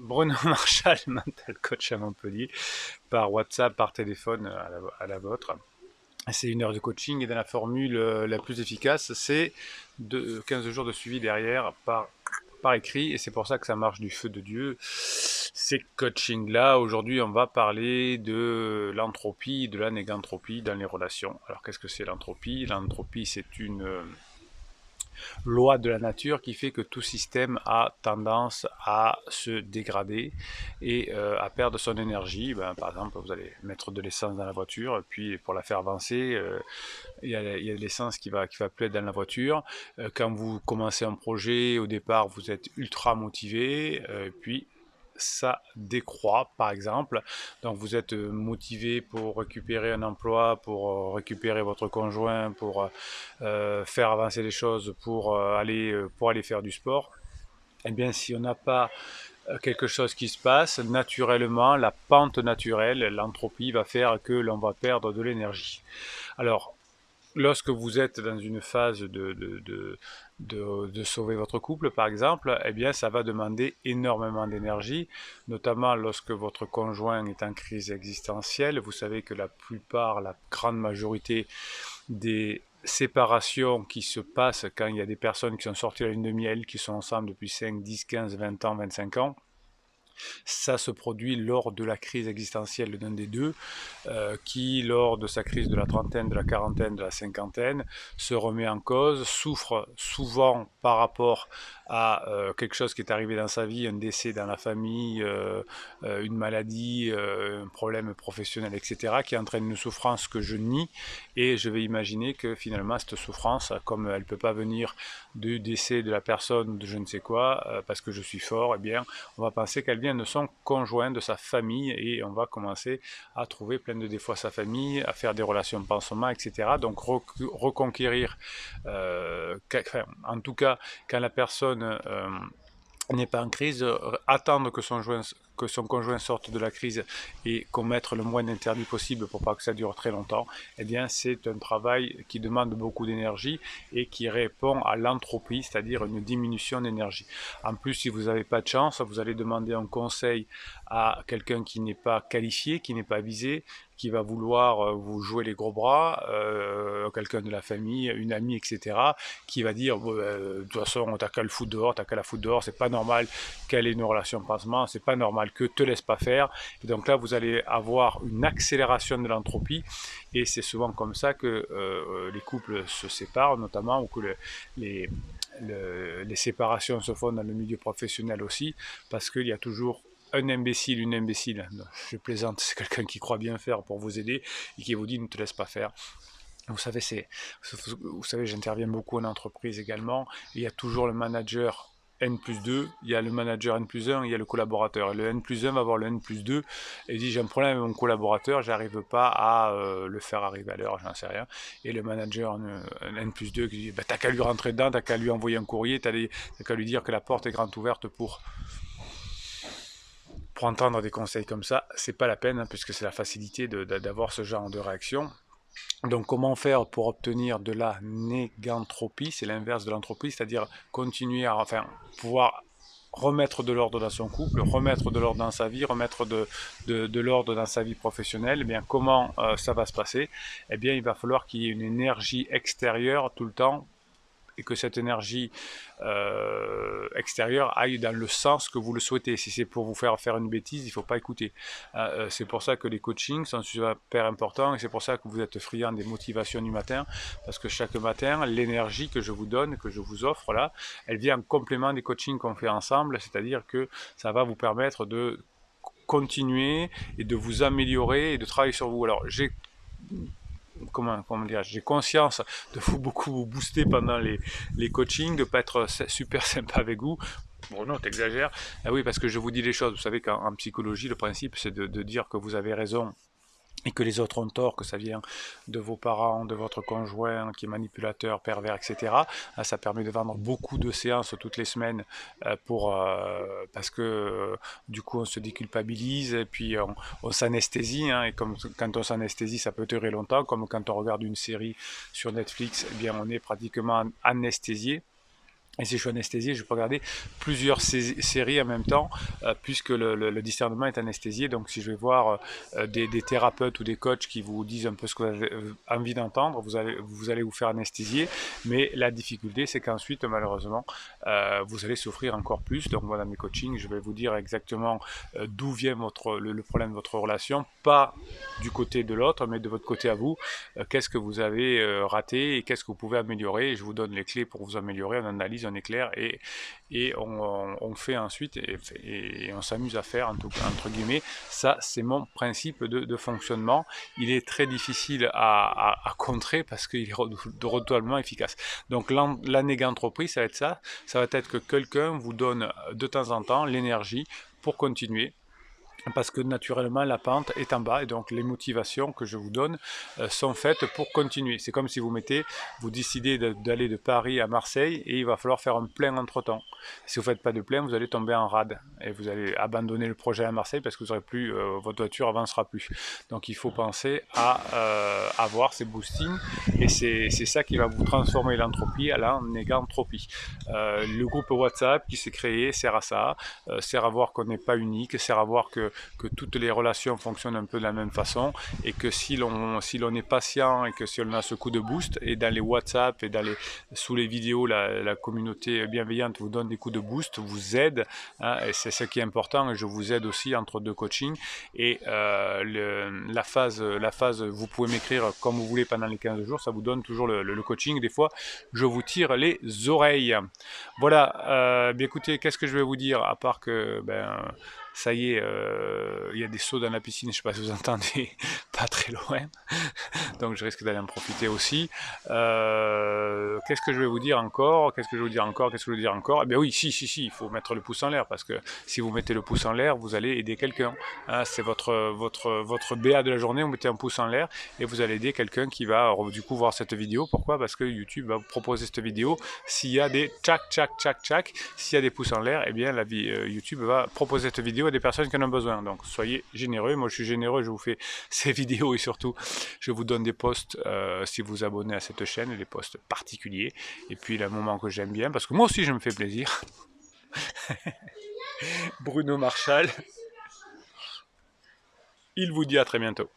Bruno Marchal, mental coach à Montpellier, par WhatsApp, par téléphone à la vôtre. C'est 1 heure de coaching et dans la formule la plus efficace, c'est 15 jours de suivi derrière par écrit et c'est pour ça que ça marche du feu de Dieu. Ces coachings-là, aujourd'hui, on va parler de l'entropie, de la négantropie dans les relations. Alors, qu'est-ce que c'est l'entropie? L'entropie, c'est une loi de la nature qui fait que tout système a tendance à se dégrader et à perdre son énergie. Ben, par exemple, vous allez mettre de l'essence dans la voiture, puis pour la faire avancer, il y a de l'essence qui va plus être dans la voiture. Quand vous commencez un projet, au départ, vous êtes ultra motivé, puis ça décroît, par exemple. Donc vous êtes motivé pour récupérer un emploi, pour récupérer votre conjoint, pour faire avancer les choses, pour aller faire du sport. Eh bien, si on n'a pas quelque chose qui se passe, naturellement, la pente naturelle, l'entropie va faire que l'on va perdre de l'énergie. Alors, lorsque vous êtes dans une phase de sauver votre couple, par exemple, eh bien, ça va demander énormément d'énergie, notamment lorsque votre conjoint est en crise existentielle. Vous savez que la plupart, la grande majorité des séparations qui se passent quand il y a des personnes qui sont sorties à la lune de miel, qui sont ensemble depuis 5, 10, 15, 20 ans, 25 ans, ça se produit lors de la crise existentielle d'un des deux, qui, lors de sa crise de la trentaine, de la quarantaine, de la cinquantaine, se remet en cause, souffre souvent par rapport à quelque chose qui est arrivé dans sa vie, un décès dans la famille, une maladie, un problème professionnel, etc., qui entraîne une souffrance que je nie, et je vais imaginer que finalement cette souffrance, comme elle ne peut pas venir du décès de la personne, de je ne sais quoi, parce que je suis fort, eh bien, on va penser qu'elle vient de son conjoint, de sa famille, et on va commencer à trouver plein de défauts à sa famille, à faire des relations pansement, etc. Donc reconquérir, enfin, en tout cas, quand la personne n'est pas en crise, attendre que son conjoint sorte de la crise et commettre le moins d'interdits possible pour pas que ça dure très longtemps, eh bien c'est un travail qui demande beaucoup d'énergie et qui répond à l'entropie, c'est-à-dire une diminution d'énergie. En plus, si vous n'avez pas de chance, vous allez demander un conseil à quelqu'un qui n'est pas qualifié, qui n'est pas visé, qui va vouloir vous jouer les gros bras, quelqu'un de la famille, une amie, etc., qui va dire de toute façon, t'as qu'à le foutre dehors, t'as qu'à la foutre dehors, c'est pas normal qu'elle ait une relation pansement, c'est pas normal que te laisse pas faire. Et donc là, vous allez avoir une accélération de l'entropie, et c'est souvent comme ça que les couples se séparent, notamment, ou que les séparations se font dans le milieu professionnel aussi, parce qu'il y a toujours un imbécile, une imbécile, je plaisante, c'est quelqu'un qui croit bien faire pour vous aider et qui vous dit ne te laisse pas faire. Vous savez, j'interviens beaucoup en entreprise également. Il y a toujours le manager N plus 2, il y a le manager N plus 1, il y a le collaborateur. Et le N plus 1 va voir le N plus 2 et dit j'ai un problème avec mon collaborateur, j'arrive pas à le faire arriver à l'heure, j'en sais rien. Et le manager N plus 2 qui dit bah, t'as qu'à lui rentrer dedans, t'as qu'à lui envoyer un courrier, t'as qu'à lui dire que la porte est grande ouverte pour entendre des conseils comme ça. C'est pas la peine, hein, puisque c'est la facilité d'avoir ce genre de réaction. Donc comment faire pour obtenir de la négantropie, c'est l'inverse de l'entropie, c'est-à-dire continuer à enfin, pouvoir remettre de l'ordre dans son couple, remettre de l'ordre dans sa vie, remettre de l'ordre dans sa vie professionnelle. Eh bien, comment ça va se passer? Eh bien, il va falloir qu'il y ait une énergie extérieure tout le temps et que cette énergie extérieure aille dans le sens que vous le souhaitez. Si c'est pour vous faire faire une bêtise, il ne faut pas écouter. C'est pour ça que les coachings sont super importants et c'est pour ça que vous êtes friand des motivations du matin, parce que chaque matin, l'énergie que je vous donne, que je vous offre là, elle vient en complément des coachings qu'on fait ensemble, c'est-à-dire que ça va vous permettre de continuer et de vous améliorer et de travailler sur vous. Alors, comment dire, j'ai conscience de vous beaucoup vous booster pendant les coachings, de ne pas être super sympa avec vous. Bon, non, t'exagères. Ah oui, parce que je vous dis les choses. Vous savez qu'en psychologie, le principe, c'est de dire que vous avez raison et que les autres ont tort, que ça vient de vos parents, de votre conjoint qui est manipulateur, pervers, etc. Ça permet de vendre beaucoup de séances toutes les semaines parce que du coup on se déculpabilise et puis on s'anesthésie. Hein, et comme quand on s'anesthésie, ça peut durer longtemps, comme quand on regarde une série sur Netflix, eh bien on est pratiquement anesthésié. Et si je suis anesthésié, je peux regarder plusieurs séries en même temps, puisque le discernement est anesthésié. Donc si je vais voir des thérapeutes ou des coachs qui vous disent un peu ce que vous avez envie d'entendre, vous allez vous faire anesthésier. Mais la difficulté, c'est qu'ensuite, malheureusement, vous allez souffrir encore plus. Donc moi, dans mes coachings, je vais vous dire exactement d'où vient le problème de votre relation, pas du côté de l'autre, mais de votre côté à vous. Qu'est-ce que vous avez raté et qu'est-ce que vous pouvez améliorer. Et je vous donne les clés pour vous améliorer, on analyse, on éclaire et on fait ensuite et on s'amuse à faire, entre guillemets. Ça, c'est mon principe de fonctionnement. Il est très difficile à contrer parce qu'il est redoutablement efficace. Donc l'anégantroprie, ça va être ça. Ça va être que quelqu'un vous donne de temps en temps l'énergie pour continuer, parce que naturellement la pente est en bas et donc les motivations que je vous donne sont faites pour continuer. C'est comme si vous décidez d'aller de Paris à Marseille et il va falloir faire un plein entre temps. Si vous ne faites pas de plein, vous allez tomber en rade et vous allez abandonner le projet à Marseille parce que vous aurez plus, votre voiture avancera plus. Donc il faut penser à avoir ces boostings et c'est ça qui va vous transformer l'entropie à la négantropie. Le groupe WhatsApp qui s'est créé sert à ça, sert à voir qu'on n'est pas unique, sert à voir que toutes les relations fonctionnent un peu de la même façon et que si l'on est patient et que si on a ce coup de boost, et dans les WhatsApp et sous les vidéos, la communauté bienveillante vous donne des coups de boost, vous aide, hein, et c'est ce qui est important, et je vous aide aussi entre deux coachings. Et la phase, vous pouvez m'écrire comme vous voulez pendant les 15 jours, ça vous donne toujours le coaching. Des fois, je vous tire les oreilles. Voilà, bien écoutez, qu'est-ce que je vais vous dire, à part que ça y est, il y a des sauts dans la piscine, je ne sais pas si vous entendez, pas très loin, donc je risque d'aller en profiter aussi. Qu'est-ce que je vais vous dire encore? Qu'est-ce que je vais vous dire encore? Qu'est-ce que je vais vous dire encore? Eh bien oui, si, il faut mettre le pouce en l'air, parce que si vous mettez le pouce en l'air, vous allez aider quelqu'un. Hein, c'est votre BA de la journée, vous mettez un pouce en l'air et vous allez aider quelqu'un qui va du coup voir cette vidéo. Pourquoi? Parce que YouTube va vous proposer cette vidéo. S'il y a des tchac, s'il y a des pouces en l'air, eh bien YouTube va proposer cette vidéo à des personnes qui en ont besoin. Donc soyez généreux, moi je suis généreux, je vous fais ces vidéos et surtout je vous donne des posts si vous abonnez à cette chaîne, des posts particuliers. Et puis le moment que j'aime bien, parce que moi aussi je me fais plaisir. Bruno Marshall, il vous dit à très bientôt.